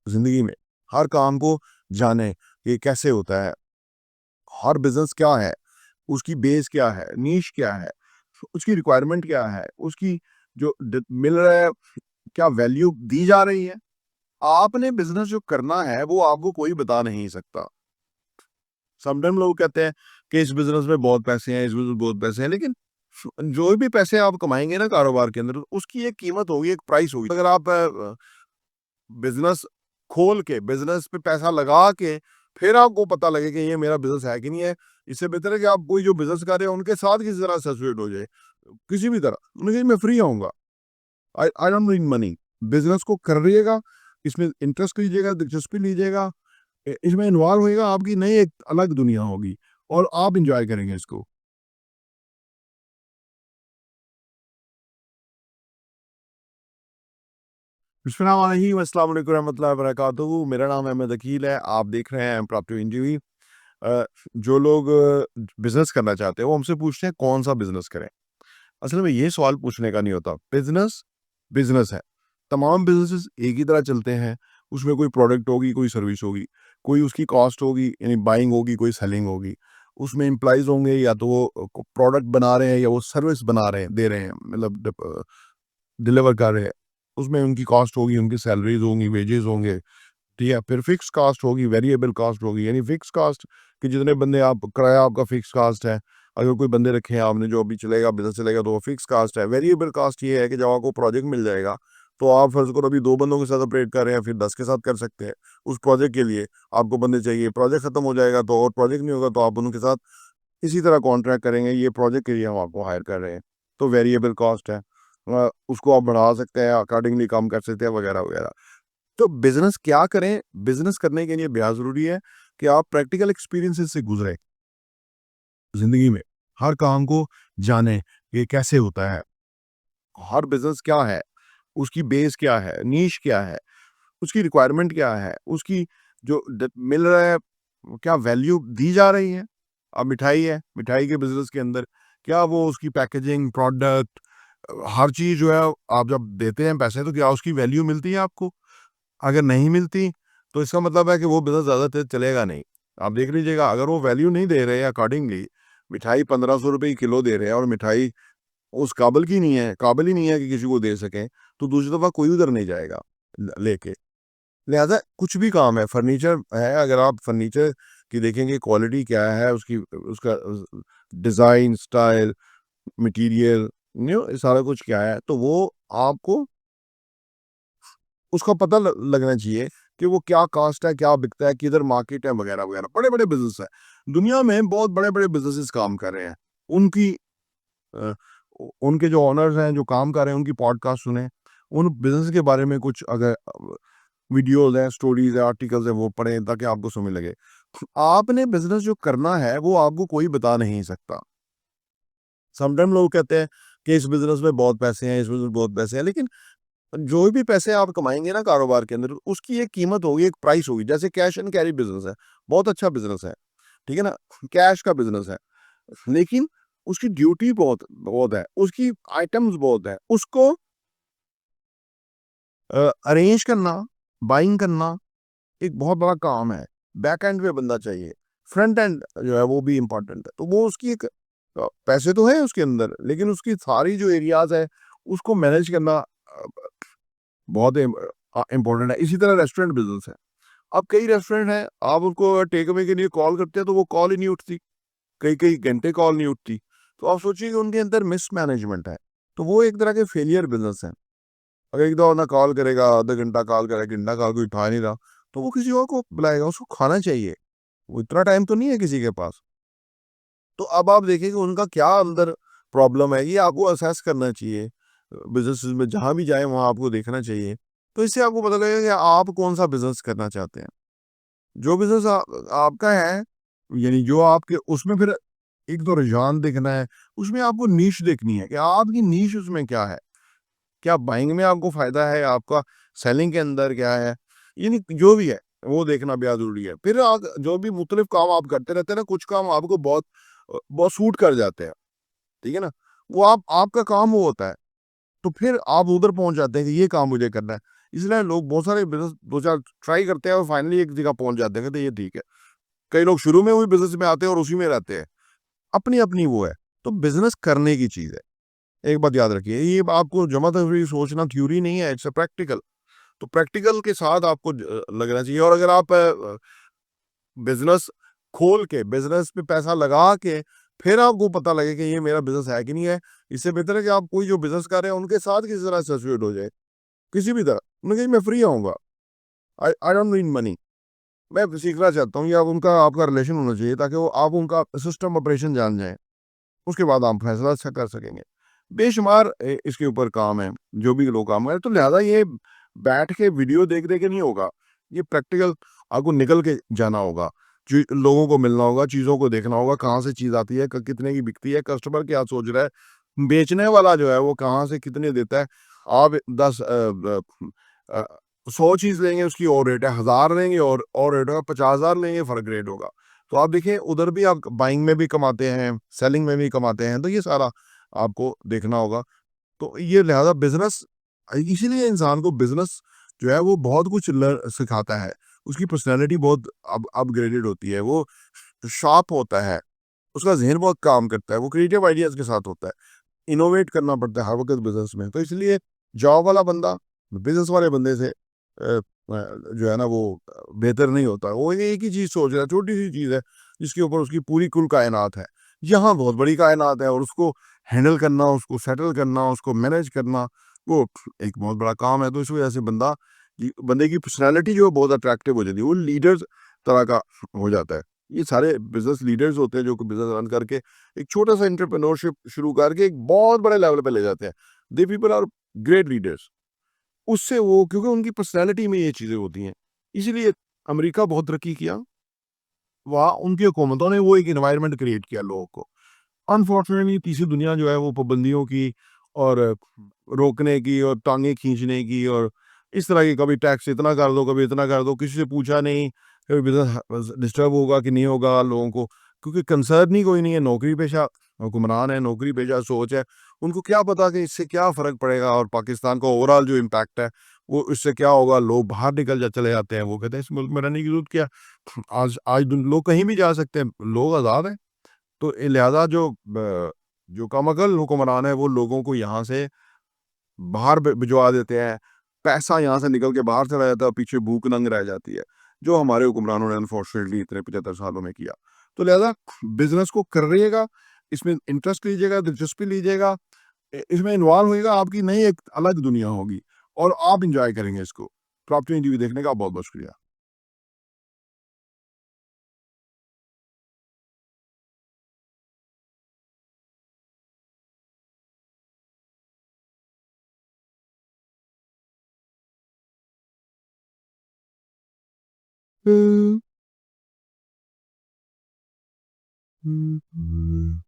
ज़िंदगी में हर काम को जानें कि कैसे होता है, हर बिज़नेस क्या है, उसकी बेस क्या है, नीश क्या है, उसकी रिक्वायरमेंट क्या है, उसकी जो मिल रहा है, क्या वैल्यू दी जा रही है। आपने बिज़नेस जो करना है वो आपको कोई बता नहीं सकता। समटाइम लोग कहते हैं कि इस बिज़नेस में बहुत पैसे हैं, इस बिज़नेस में बहुत पैसे हैं, लेकिन जो भी पैसे आप कमाएँगे ना कारोबार के अंदर, उसकी एक कीमत होगी, एक प्राइस होगी। अगर आप बिज़नेस खोल के, बिज़नेस पे पैसा लगा के, फिर आपको पता लगे कि ये मेरा बिज़नेस है कि नहीं है, इससे बेहतर है कि आप कोई जो बिज़नेस कर रहे हैं, उनके साथ किसी तरह एसोसिएट हो जाए। किसी भी तरह, उन्होंने कहा मैं फ्री आऊँगा, I I don't need money. Business को करिएगा, इसमें इंटरेस्ट लीजिएगा, दिलचस्पी लीजिएगा, इसमें इन्वॉल्व होइएगा, आपकी नई एक अलग दुनिया होगी और आप एन्जॉय करेंगे इसको। बिस्मिल्लाहिर्रहमानिर्रहीम, अस्सलाम वालेकुम रहमतुल्लाहि व बरकातहू। मेरा नाम अहमद अकील है, आप देख रहे हैं प्रॉपर्टी इंटरव्यू। जो लोग बिज़नेस करना चाहते हैं, वो हमसे पूछते हैं कौन-सा बिज़नेस करें? असल में ये सवाल पूछने का नहीं होता। बिज़नेस, बिज़नेस है। तमाम बिज़नेसेस एक ही तरह चलते हैं। उसमें कोई प्रोडक्ट होगी, कोई सर्विस होगी, कोई उसकी कॉस्ट होगी यानी बाइंग होगी, कोई सेलिंग होगी। उसमें एम्प्लॉइज़ होंगे या तो वो प्रोडक्ट बना रहे हैं या वो सर्विस बना रहे हैं, दे रहे हैं मतलब डिलीवर कर रहे हैं। उसमें उनकी कॉस्ट होगी, उनकी सैलरीज़ होंगी, वेजेज़ होंगे, ठीक है? फिर फिक्स्ड कॉस्ट होगी, वेरिएबल कॉस्ट होगी, यानी फिक्स्ड कॉस्ट कि जितने बंदे आप किराया आपका फिक्स्ड कॉस्ट है। अगर कोई बंदे रखे हैं आपने जो अभी चलेगा, बिज़नेस चलेगा तो वो फिक्स्ड कॉस्ट है। वेरिएबल कॉस्ट ये है कि जब आपको प्रोजेक्ट मिल जाएगा, तो आप फ़र्ज़ करो अभी 2 बंदों के साथ ऑपरेट कर रहे हैं, फिर 10 के साथ कर सकते हैं। उस प्रोजेक्ट के लिए आपको बंदे चाहिए, प्रोजेक्ट खत्म हो जाएगा तो और प्रोजेक्ट नहीं होगा तो आप उनके साथ इसी तरह कॉन्ट्रैक्ट करेंगे, ये प्रोजेक्ट के लिए हम आपको हायर कर रहे हैं। तो वेरिएबल कॉस्ट है। उसको आप बढ़ा सकते हैं, अकॉर्डिंगली कम कर सकते हैं वगैरह-वगैरह। तो बिज़नेस क्या करें? बिज़नेस करने के लिए बेहद ज़रूरी है कि आप प्रैक्टिकल एक्सपीरियंसेस से गुज़रें ज़िंदगी में। हर काम को जानें, ये कैसे होता है, हर बिज़नेस क्या है, उसकी बेस क्या है, नीश क्या है, उसकी रिक्वायरमेंट क्या है, उसकी जो मिल रहा है, क्या वैल्यू दी जा रही है। अब मिठाई है, मिठाई के बिज़नेस के अंदर क्या वो उसकी पैकेजिंग, प्रोडक्ट हर चीज़ जो है आप जब देते हैं पैसे तो क्या उसकी वैल्यू मिलती है आपको? अगर नहीं मिलती, तो इसका मतलब है कि वो बिज़नेस ज़्यादा देर चलेगा नहीं। आप देख लीजिएगा अगर वो वैल्यू नहीं दे रहे हैं अकॉर्डिंगली, मिठाई ₹1500 की किलो दे रहे हैं और मिठाई उस काबिल ही नहीं है कि किसी को दे सकें, तो दूसरी दफ़ा कोई उधर नहीं जाएगा लेके। लिहाज़ा कुछ भी काम है, फर्नीचर है, अगर आप फर्नीचर की देखेंगे क्वालिटी क्या है, उसकी उसका डिज़ाइन, स्टाइल, मटीरियल सारा कुछ क्या है, तो वो आपको उसका पता ल लगना चाहिए कि वो क्या कॉस्ट है, क्या बिकता है, किधर मार्केट है वगैरह-वगैरह। बड़े-बड़े बिज़नेस हैं। दुनिया में बहुत बड़े-बड़े बिज़नेसेस काम कर रहे हैं। उनकी अ, उ उनके जो ओनर्स हैं, जो काम कर रहे हैं, उनकी पॉडकास्ट सुनें। उन बिज़नेस के बारे में कुछ अगर वीडियोज़ हैं, स्टोरीज़ हैं, आर्टिकल्स हैं, वो पढ़ें ताकि आपको समझ लगे। आपने बिज़नेस जो करना है, वो आपको कोई बता नहीं सकता। समटाइम लोग कहते हैं कि इस बिज़नेस में बहुत पैसे हैं, इस बिज़नेस में बहुत पैसे हैं, लेकिन जो भी पैसे आप कमाएँगे ना कारोबार के अंदर, उसकी एक कीमत होगी, एक प्राइस होगी। जैसे कैश एंड कैरी बिज़नेस है, बहुत अच्छा बिज़नेस है, ठीक है ना? कैश का बिज़नेस है, लेकिन उसकी ड्यूटी बहुत बहुत है, उसकी आइटम्स बहुत है। उसको अरेंज करना, बाइंग करना एक बहुत बड़ा काम है। बैक एंड पे बंदा चाहिए, फ्रंट एंड जो है वो भी इम्पोर्टेंट है। तो वो उसकी एक पैसे तो हैं उसके अंदर, लेकिन उसकी सारी जो एरियाज़ है, उसको मैनेज करना बहुत इम्पोर्टेंट है। इसी तरह रेस्टोरेंट बिज़नेस है। अब कई रेस्टोरेंट हैं, आप उनको टेक अवे के लिए कॉल करते हैं तो वो कॉल ही नहीं उठती, कई-कई घंटे कॉल नहीं उठती। तो आप सोचिए कि उनके अंदर मिसमैनेजमेंट है, तो वो एक तरह के फेलियर बिज़नेस है। अगर एक दो बंदा कॉल करेगा, आधा घंटा कॉल करेगा, घंटा कॉल कोई उठा नहीं रहा, तो वो किसी और को बुलाएगा, उसको खाना चाहिए। वो इतना टाइम तो नहीं है किसी के पास। तो अब आप देखिए कि उनका क्या अंदर प्रॉब्लम है, ये आपको असेस करना चाहिए। बिज़नेसेस में जहाँ भी जाएँ वहाँ आपको देखना चाहिए। तो इससे आपको पता लगेगा कि आप कौन-सा बिज़नेस करना चाहते हैं। जो बिज़नेस आपका है, यानी जो आपके उसमें फिर एक तो रुझान देखना है, उसमें आपको नीश देखनी है कि आपकी नीश उसमें क्या है? क्या बाइंग में आपको फ़ायदा है? आपका सेलिंग के अंदर क्या है? यानी जो भी है, वो देखना बेहद ज़रूरी है। फिर आप जो भी मुख्तलिफ काम आप करते रहते हैं ना, कुछ काम आपको बहुत सूट कर जाते हैं, ठीक है ना? वो आपका काम वो होता है, तो फिर आप उधर पहुँच जाते हैं कि ये काम मुझे करना है। इसलिए लोग बहुत सारे बिज़नेस 2-4 ट्राई करते हैं और फाइनली एक जगह पहुँच जाते हैं, कहते हैं ये ठीक है। कई लोग शुरू में वही बिज़नेस में आते हैं और उसी में रहते हैं। अपनी-अपनी वो है, तो बिज़नेस करने की चीज़ है। एक बात याद रखिए, ये आपको जमा-तफरीह सोचना थ्योरी नहीं है, इट्स अ प्रैक्टिकल। तो प्रैक्टिकल के साथ आपको लगना चाहिए और अगर आप बिज़नेस खोल के, बिज़नेस पे पैसा लगा के, फिर आपको पता लगे कि ये मेरा बिज़नेस है कि नहीं है, इससे बेहतर है कि आप कोई जो बिज़नेस कर रहे हैं, उनके साथ किसी तरह एसोसिएट हो जाए, किसी भी तरह। उन्होंने कहा, "मैं फ्री आऊँगा, I I don't need money." मैं सीखना चाहता हूँ या उनका आपका रिलेशन होना चाहिए ताकि वो आप उनका सिस्टम ऑपरेशन जान जाएँ। उसके बाद आप फैसला अच्छा कर सकेंगे। बेशुमार इसके ऊपर काम है, जो भी लोग काम करें, तो लिहाज़ा ये बैठ के वीडियो देख-देख के नहीं होगा। ये प्रैक्टिकल आपको निकल के जाना होगा। जी, लोगों को मिलना होगा, चीज़ों को देखना होगा, कहाँ से चीज़ आती है, क कितने की बिकती है, कस्टमर क्या सोच रहा है, बेचने वाला जो है वो कहाँ से कितने देता है। आप 10 अ, 100 चीज़ लेंगे उसकी और रेट है, 1000 लेंगे और रेट होगा, 50,000 लेंगे फ़र्क रेट होगा। तो आप देखिए उधर भी आप बाइंग में भी कमाते हैं, सेलिंग में भी कमाते हैं, तो ये सारा आपको देखना होगा। तो ये लिहाज़ा बिज़नेस इसीलिए इंसान को बिज़नेस जो है वो बहुत कुछ सिखाता है। उसकी पर्सनैलिटी बहुत अपग्रेडेड होती है, वो शार्प होता है, उसका ज़हन बहुत काम करता है, वो क्रिएटिव आइडियाज़ के साथ होता है। इनोवेट करना पड़ता है हर वक़्त बिज़नेस में। तो इसलिए जॉब वाला बंदा बिज़नेस वाले बंदे से जो है ना वो बेहतर नहीं होता। वो एक ही चीज़ सोच रहा है, छोटी-सी चीज़ है, जिसके ऊपर उसकी पूरी कुल कायनात है। यहाँ बहुत बड़ी कायनात है और उसको हैंडल करना, उसको सेटल करना, उसको मैनेज करना, वो एक बहुत बड़ा काम है। तो इस वजह से बंदे की पर्सनैलिटी जो है बहुत अट्रैक्टिव हो जाती है। वो लीडर्स तरह का हो जाता है। ये सारे बिज़नेस लीडर्स होते हैं जो कि बिज़नेस रन करके एक छोटा-सा एंटरप्रेन्योरशिप शुरू करके एक बहुत बड़े लेवल पे ले जाते हैं। They people are great leaders. उससे वो क्योंकि उनकी पर्सनैलिटी में ये चीज़ें होती हैं। इसीलिए अमेरिका बहुत तरक्की किया। वहाँ उनकी हुकूमतों ने वो एक एनवायरनमेंट क्रिएट किया लोगों को। अनफॉर्चुनेटली तीसरी दुनिया जो है वो पाबंदियों की और रोकने की और टाँगें खींचने की और इस तरह की कभी टैक्स इतना कर दो, कभी इतना कर दो, किसी से पूछा नहीं, कभी बिज़नेस डिस्टर्ब होगा कि नहीं होगा लोगों को, क्योंकि कंसर्न ही कोई नहीं है, नौकरी पेशा हुक्मरान है, नौकरी पेशा सोच है। उनको क्या पता कि इससे क्या फ़र्क पड़ेगा और पाकिस्तान का ओवरऑल जो इम्पैक्ट है, वो इससे क्या होगा, लोग बाहर चले जाते हैं, वो कहते हैं इस मुल्क में रहने की ज़रूरत क्या? आज आज दुन लोग कहीं भी जा सकते हैं, लोग आज़ाद हैं। तो लिहाज़ा जो कमअकल हुक्मरान है, वो लोगों को यहाँ से बाहर भिजवा देते हैं। पैसा यहाँ से निकल के बाहर चला जाता है और पीछे भूख नंग रह जाती है, जो हमारे हुक्मरानों ने अनफॉर्चुनेटली इतने 75 सालों में किया। तो लिहाज़ा बिज़नेस को करिएगा, इसमें इंटरेस्ट लीजिएगा, दिलचस्पी लीजिएगा, इसमें इन्वॉल्व होइएगा, आपकी नई एक अलग दुनिया होगी और आप एन्जॉय करेंगे इसको। तो आपने इंटरव्यू देखने का बहुत-बहुत शुक्रिया। हुँ, हुँ, हुँ।